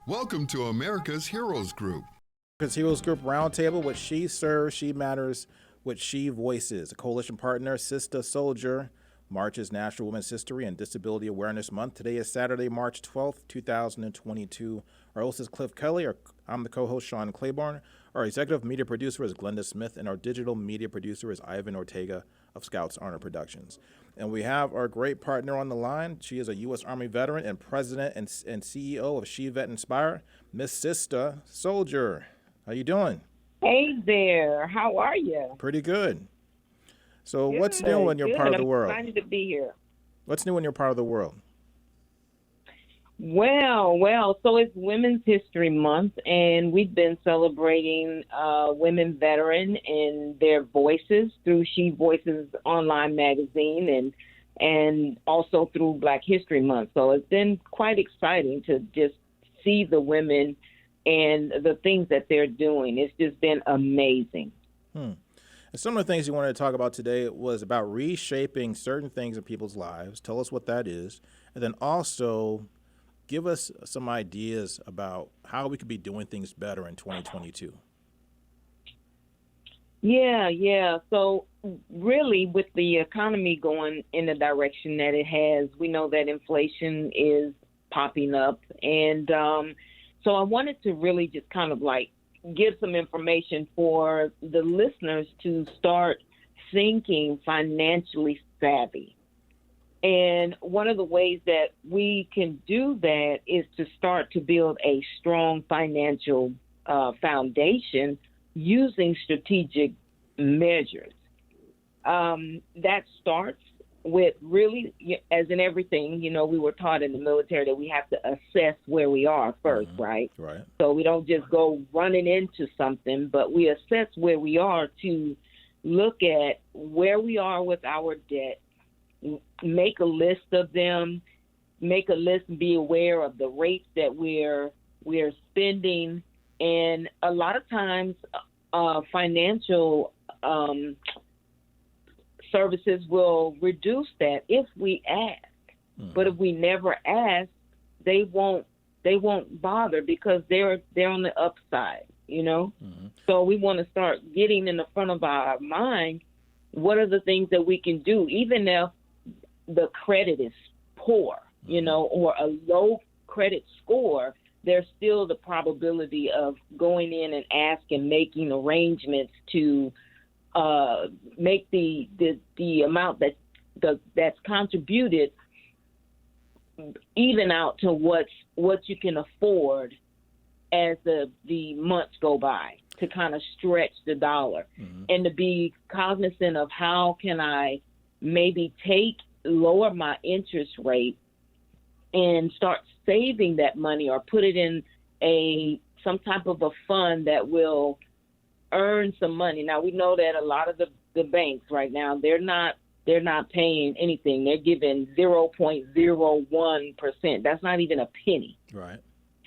Welcome to America's Heroes Group. America's Heroes Group Roundtable, what she serves, she matters, what she voices. A coalition partner, Sistah Soldier, marches National Women's History and Disability Awareness Month. Today is Saturday, March 12th, 2022. Our host is Kelley. I'm the co-host, Sean Claiborne. Our executive media producer is Glenda Smith, and our digital media producer is Ortega of Scouts Honor Productions. And we have our great partner on the line. She is a U.S. Army veteran and president and CEO of She Vet Inspire, Miss Sistah Soldier. How you doing? Hey there. How are you? Pretty good. So Good, what's new in your part of the world? I'm excited to be here. What's new in your part of the world? Well, so it's Women's History Month, and we've been celebrating women veteran and their voices through She Voices online magazine and also through Black History Month. So it's been quite exciting to just see the women and the things that they're doing. It's just been amazing. And some of the things you wanted to talk about today was about reshaping certain things in people's lives. Tell us what that is. And then also give us some ideas about how we could be doing things better in 2022. Yeah. So really, with the economy going in the direction that it has, we know that inflation is popping up. And so I wanted to really just kind of like give some information for the listeners to start thinking financially savvy. And one of the ways that we can do that is to start to build a strong financial foundation using strategic measures. That starts with really, as in everything, we were taught in the military that we have to assess where we are first, right? Right. So we don't just go running into something, but we assess where we are to look at where we are with our debt, make a list of them, make a list and be aware of the rates that we're spending. And a lot of times financial services will reduce that if we ask. But if we never ask, they won't bother because they're on the upside, So we want to start getting in the front of our mind, what are the things that we can do, even if the credit is poor, or a low credit score, there's still the probability of going in and asking, making arrangements to make the amount that's contributed even out to what you can afford as the months go by, to kind of stretch the dollar, and to be cognizant of how can I maybe lower my interest rate and start saving that money, or put it in some type of a fund that will earn some money. Now, we know that a lot of the banks right now, they're not paying anything. They're giving 0.01%. That's not even a penny. Right.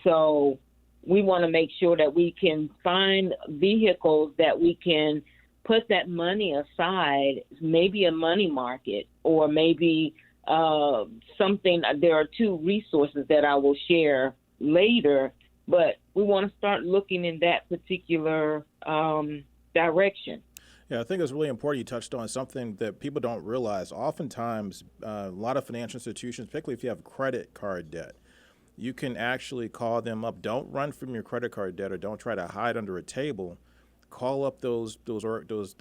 So we want to make sure that we can find vehicles that we can put that money aside, maybe a money market, or maybe something. There are two resources that I will share later, but we want to start looking in that particular direction. Yeah, I think it's really important you touched on something that people don't realize. Oftentimes, a lot of financial institutions, particularly if you have credit card debt, you can actually call them up. Don't run from your credit card debt, or don't try to hide under a table. Call up those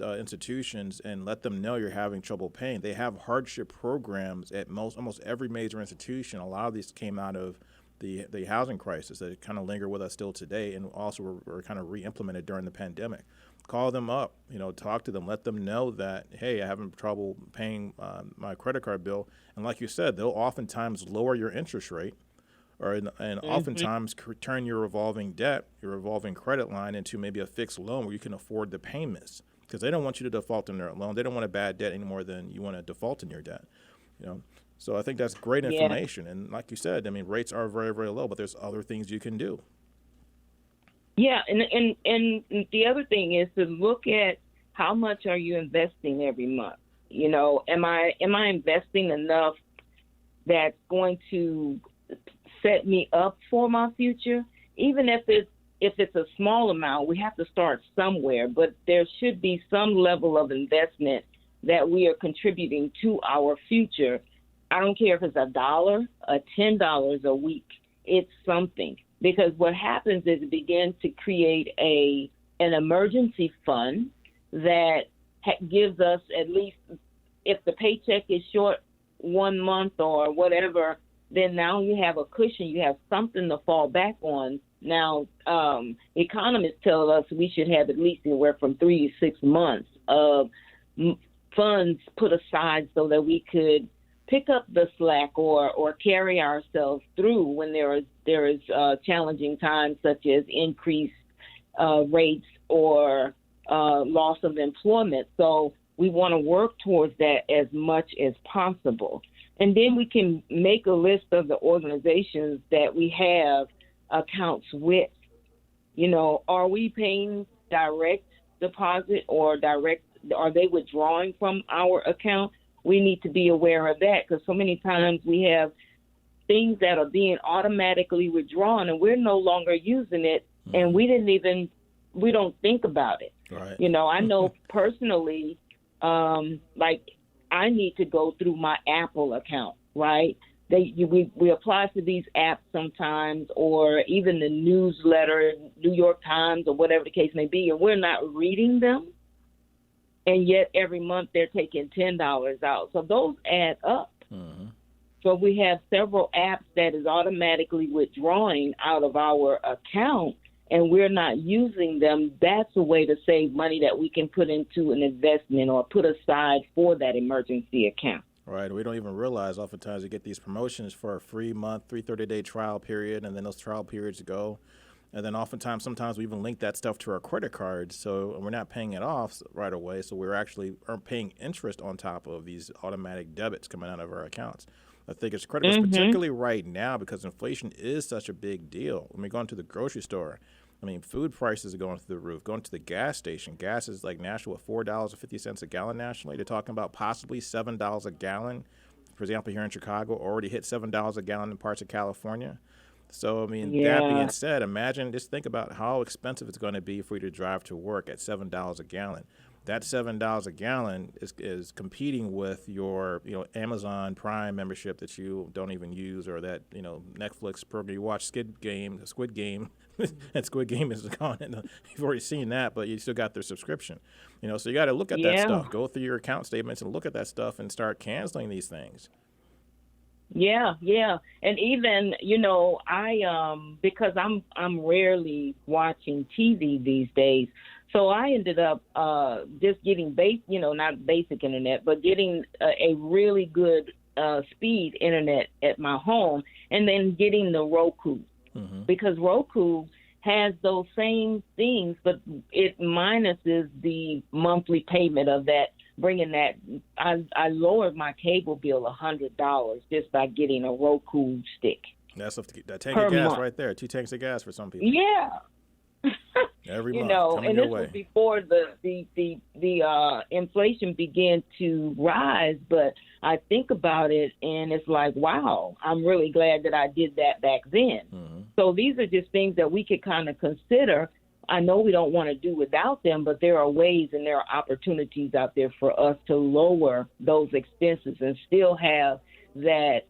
institutions and let them know you're having trouble paying. They have hardship programs at almost every major institution. A lot of these came out of the housing crisis that kind of linger with us still today, and also were kind of re-implemented during the pandemic. Call them up, talk to them, let them know that, hey, I'm having trouble paying my credit card bill. And like you said, they'll oftentimes lower your interest rate, and oftentimes turn your revolving debt, your revolving credit line, into maybe a fixed loan where you can afford the payments, because they don't want you to default on their loan. They don't want a bad debt any more than you want to default in your debt. So I think that's great information. Yeah. And like you said, rates are very, very low, but there's other things you can do. Yeah, and the other thing is to look at how much are you investing every month. Am I investing enough that's going to set me up for my future? even if it's a small amount, we have to start somewhere. But there should be some level of investment that we are contributing to our future. I don't care if it's $1, $10 a week. It's something, because what happens is it begins to create an emergency fund that gives us, at least if the paycheck is short 1 month or whatever, then now you have a cushion. You have something to fall back on. Now, economists tell us we should have at least anywhere from 3 to 6 months of funds put aside so that we could pick up the slack or carry ourselves through when there is challenging times, such as increased rates or loss of employment. So we want to work towards that as much as possible. And then we can make a list of the organizations that we have accounts with. You know, are we paying direct deposit or are they withdrawing from our account? We need to be aware of that, because so many times we have things that are being automatically withdrawn and we're no longer using it, and we don't think about it. Right. You know, I know personally, like I need to go through my Apple account, right? We apply to these apps sometimes, or even the newsletter, New York Times or whatever the case may be, and we're not reading them. And yet every month they're taking $10 out. So those add up. Mm-hmm. So we have several apps that is automatically withdrawing out of our account, and we're not using them. That's a way to save money that we can put into an investment or put aside for that emergency account. Right. We don't even realize oftentimes we get these promotions for a free month, 30-day trial period, and then those trial periods go. And then sometimes we even link that stuff to our credit cards, so we're not paying it off right away. So we're actually paying interest on top of these automatic debits coming out of our accounts. I think it's critical, particularly right now, because inflation is such a big deal. When we go into the grocery store, I mean, food prices are going through the roof. Going to the gas station, gas is like national at $4.50 a gallon nationally. They're talking about possibly $7 a gallon. For example, here in Chicago, already hit $7 a gallon in parts of California. So, I mean, That being said, just think about how expensive it's going to be for you to drive to work at $7 a gallon. That $7 a gallon is competing with your, Amazon Prime membership that you don't even use, or that, Netflix program you watch, Squid Game, and Squid Game is gone. You've already seen that, but you still got their subscription. So you got to look at that stuff. Go through your account statements and look at that stuff and start canceling these things. Yeah. And even, because I'm rarely watching TV these days, so I ended up just getting not basic internet, but getting a really good speed internet at my home, and then getting the Roku, because Roku has those same things, but it minuses the monthly payment of that. Bringing that, I lowered my cable bill $100 just by getting a Roku stick. That's that tank of gas right there. 2 tanks of gas for some people. Yeah. Every month, and this was before the inflation began to rise. But I think about it, and it's like, wow, I'm really glad that I did that back then. Mm-hmm. So these are just things that we could kind of consider. I know we don't want to do without them, but there are ways and there are opportunities out there for us to lower those expenses and still have that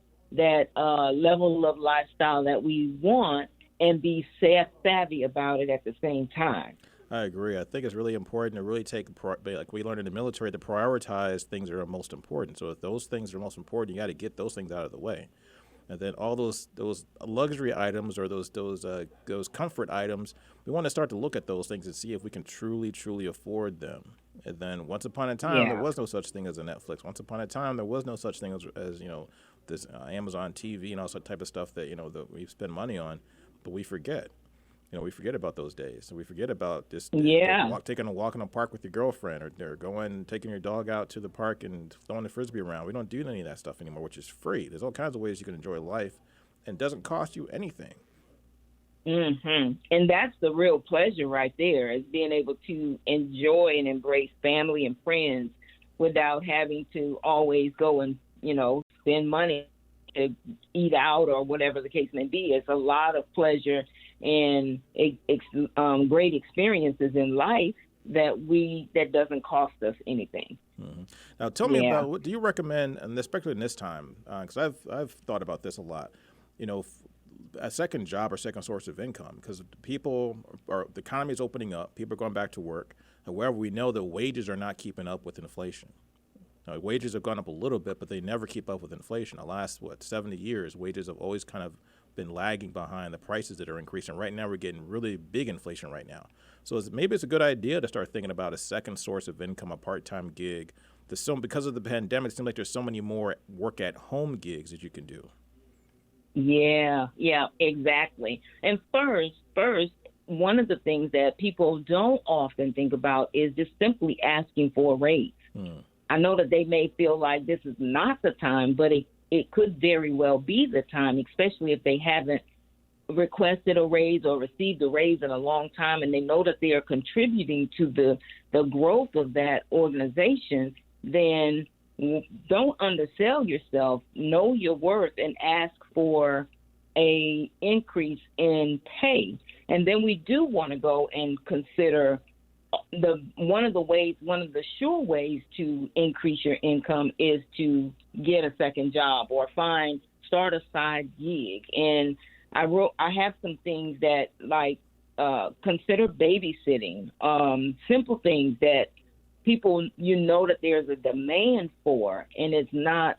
level of lifestyle that we want, and be savvy about it at the same time. I agree. I think it's really important to really like we learned in the military, to prioritize things that are most important. So if those things are most important, you got to get those things out of the way. And then all those luxury items, or those comfort items, we want to start to look at those things and see if we can truly afford them. And then once upon a time, there was no such thing as a Netflix. Once upon a time, there was no such thing as this Amazon TV and all that type of stuff that that we spend money on. But we forget. We forget about those days. So we forget about just taking a walk in a park with your girlfriend, or taking your dog out to the park and throwing the Frisbee around. We don't do any of that stuff anymore, which is free. There's all kinds of ways you can enjoy life, and it doesn't cost you anything. Mm-hmm. And that's the real pleasure right there, is being able to enjoy and embrace family and friends without having to always go and, spend money to eat out or whatever the case may be. It's a lot of pleasure and great experiences in life that doesn't cost us anything. Mm-hmm. Now, tell me about, what do you recommend, and especially in this time, because I've thought about this a lot, a second job or second source of income, because the economy is opening up, people are going back to work. However, we know that wages are not keeping up with inflation. Now, wages have gone up a little bit, but they never keep up with inflation. The last, 70 years, wages have always kind of been lagging behind the prices that are increasing. Right now, we're getting really big inflation right now. So maybe it's a good idea to start thinking about a second source of income, a part-time gig. Because of the pandemic, it seems like there's so many more work-at-home gigs that you can do. Yeah, exactly. And first, one of the things that people don't often think about is just simply asking for a raise. I know that they may feel like this is not the time, but it could very well be the time, especially if they haven't requested a raise or received a raise in a long time, and they know that they are contributing to the growth of that organization. Then don't undersell yourself, know your worth, and ask for a increase in pay. And then we do want to go and consider one of the sure ways to increase your income is to get a second job or start a side gig. And I have some things that consider babysitting, simple things that people, that there's a demand for, and it's not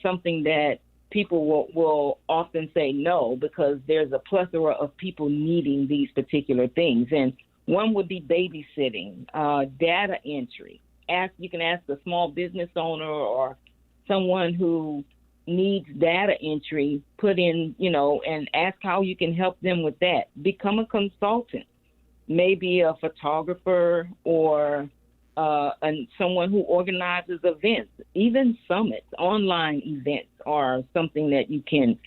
something that people will often say no, because there's a plethora of people needing these particular things. And one would be babysitting, data entry. You can ask a small business owner or someone who needs data entry, put in, and ask how you can help them with that. Become a consultant, maybe a photographer or someone who organizes events, even summits. Online events are something that you can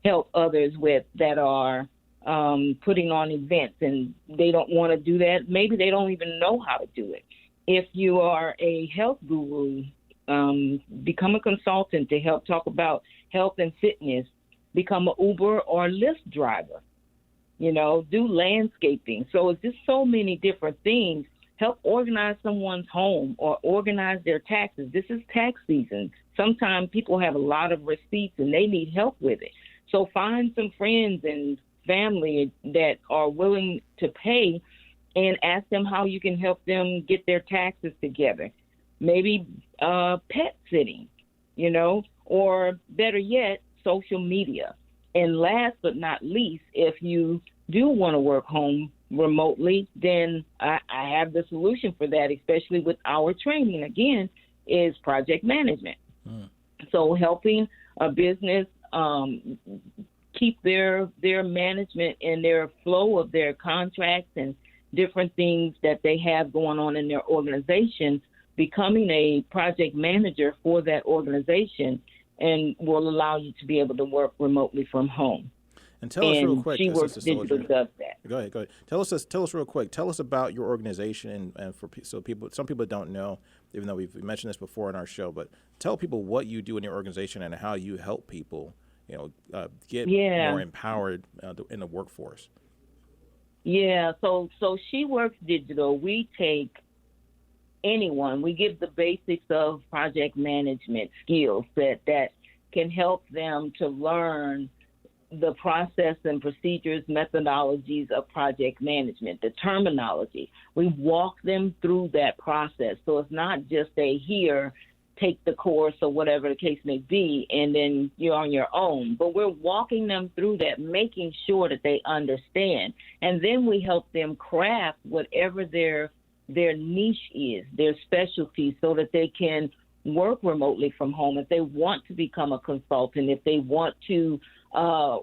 help others with that are putting on events, and they don't want to do that. Maybe they don't even know how to do it. If you are a health guru, become a consultant to help talk about health and fitness. Become an Uber or Lyft driver. Do landscaping. So it's just so many different things. Help organize someone's home or organize their taxes. This is tax season. Sometimes people have a lot of receipts and they need help with it. So find some friends and family that are willing to pay and ask them how you can help them get their taxes together. Maybe pet sitting, or better yet, social media. And last but not least, if you do want to work home remotely, then I have the solution for that, especially with our training, again, is project management. So helping a business keep their management and their flow of their contracts and different things that they have going on in their organization, becoming a project manager for that organization, and will allow you to be able to work remotely from home. And tell us real quick, She Works Digital does that. Go ahead. Tell us real quick. Tell us about your organization, and some people don't know, even though we've mentioned this before in our show. But tell people what you do in your organization and how you help people, get more empowered in the workforce. Yeah. So She Works Digital. We take anyone. We give the basics of project management skills that can help them to learn the process and procedures, methodologies of project management, the terminology. We walk them through that process. So it's not just take the course or whatever the case may be, and then you're on your own. But we're walking them through that, making sure that they understand. And then we help them craft whatever their niche is, their specialty, so that they can work remotely from home. If they want to become a consultant, if they want to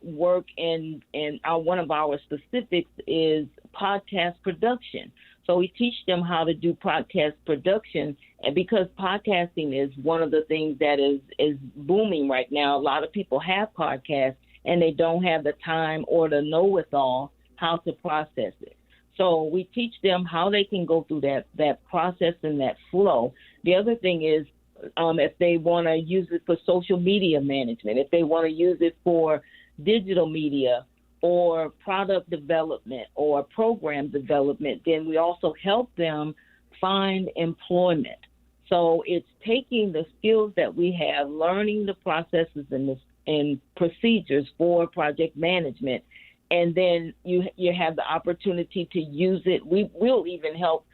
work in one of our specifics is podcast production. So we teach them how to do podcast production, and because podcasting is one of the things that is booming right now. A lot of people have podcasts and they don't have the time or the know-it-all how to process it. So we teach them how they can go through that process and that flow. The other thing is if they want to use it for social media management, if they want to use it for digital media or product development or program development, then we also help them find employment. So it's taking the skills that we have, learning the processes and procedures for project management, and then you have the opportunity to use it. We will even help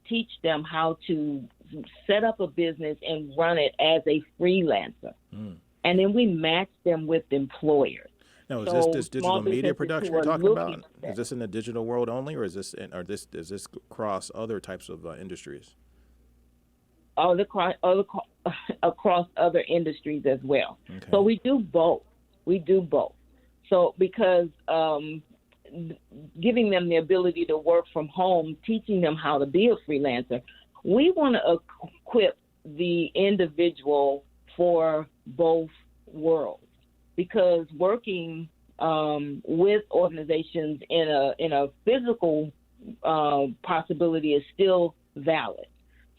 teach them how to set up a business and run it as a freelancer. And then we match them with employers. Now, is So this digital small media businesses production who you're are talking about? looking at Is this in the digital world only, or is this across other types of industries? Across other industries as well. Okay. So we do both. So because giving them the ability to work from home, teaching them how to be a freelancer, we want to equip the individual for both worlds, because working with organizations in a physical possibility is still valid.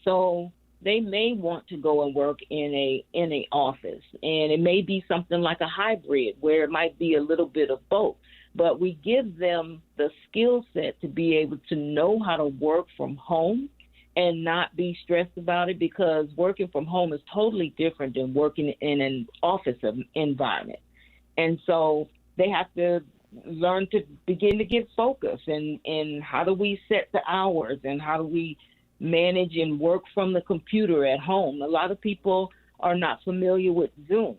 So they may want to go and work in a office, and it may be something like a hybrid where it might be a little bit of both. But we give them the skill set to be able to know how to work from home and not be stressed about it, because working from home is totally different than working in an office environment. And so they have to learn to begin to get focused and how do we set the hours and how do we manage and work from the computer at home. A lot of people are not familiar with Zoom.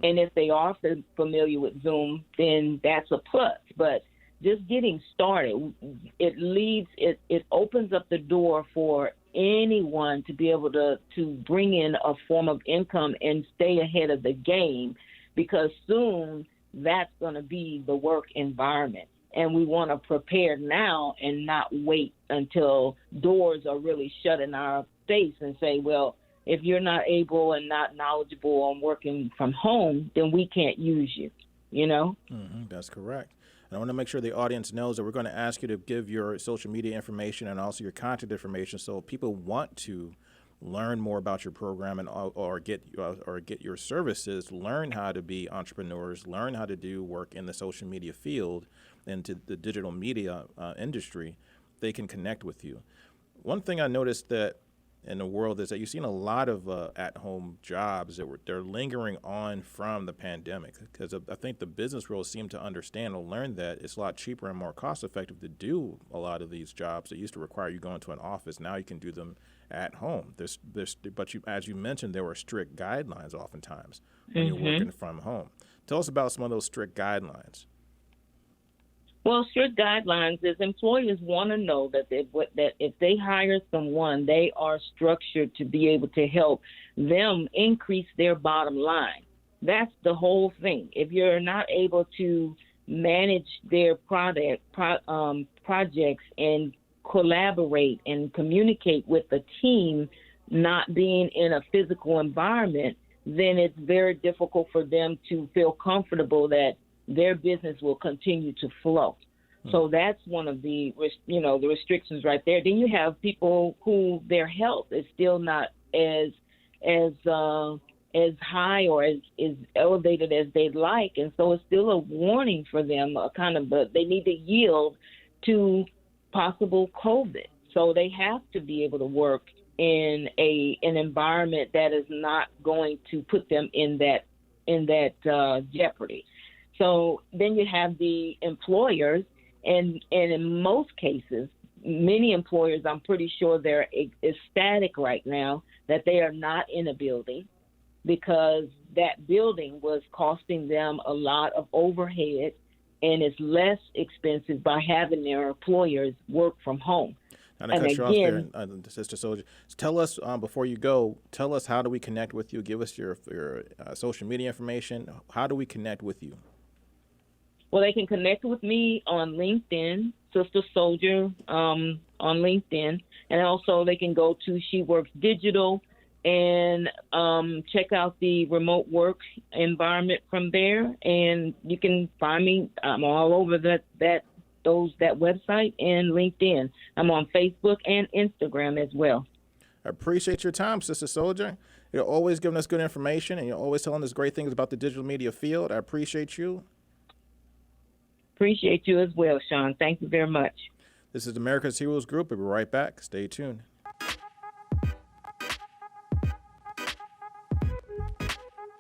And if they are familiar with Zoom, then that's a plus. But just getting started, it opens up the door for anyone to be able to bring in a form of income and stay ahead of the game, because soon that's going to be the work environment. And we want to prepare now and not wait until doors are really shut in our face and say, well, if you're not able and not knowledgeable on working from home, then we can't use you, you know? Mm-hmm, that's correct. And I want to make sure the audience knows that we're going to ask you to give your social media information and also your contact information, so if people want to learn more about your program and or get your services, learn how to be entrepreneurs, learn how to do work in the social media field, into the digital media industry, they can connect with you. One thing I noticed that in the world is that you've seen a lot of at-home jobs they're lingering on from the pandemic, because I think the business world seemed to understand or learn that it's a lot cheaper and more cost-effective to do a lot of these jobs that used to require you going to an office. Now you can do them at home. But as you mentioned, there were strict guidelines oftentimes when you're working from home. Tell us about some of those strict guidelines. Well, strict guidelines is employers want to know that if they hire someone, they are structured to be able to help them increase their bottom line. That's the whole thing. If you're not able to manage their projects and collaborate and communicate with the team, not being in a physical environment, then it's very difficult for them to feel comfortable that their business will continue to flow. So that's one of the restrictions right there. Then you have people who their health is still not as high or as elevated as they'd like, and so it's still a warning for them. They need to yield to possible COVID. So they have to be able to work in an environment that is not going to put them in that jeopardy. So then you have the employers, and in most cases, many employers, I'm pretty sure they're ecstatic right now that they are not in a building, because that building was costing them a lot of overhead, and it's less expensive by having their employers work from home. Now, to cut you off there, Sister Soldier, tell us, before you go, how do we connect with you? Give us your social media information. How do we connect with you? Well, they can connect with me on LinkedIn, Sister Soldier on LinkedIn, and also they can go to She Works Digital and check out the remote work environment from there. And you can find me. I'm all over that website and LinkedIn. I'm on Facebook and Instagram as well. I appreciate your time, Sister Soldier. You're always giving us good information, and you're always telling us great things about the digital media field. I appreciate you. Appreciate you as well, Sean. Thank you very much. This is America's Heroes Group. We'll be right back. Stay tuned.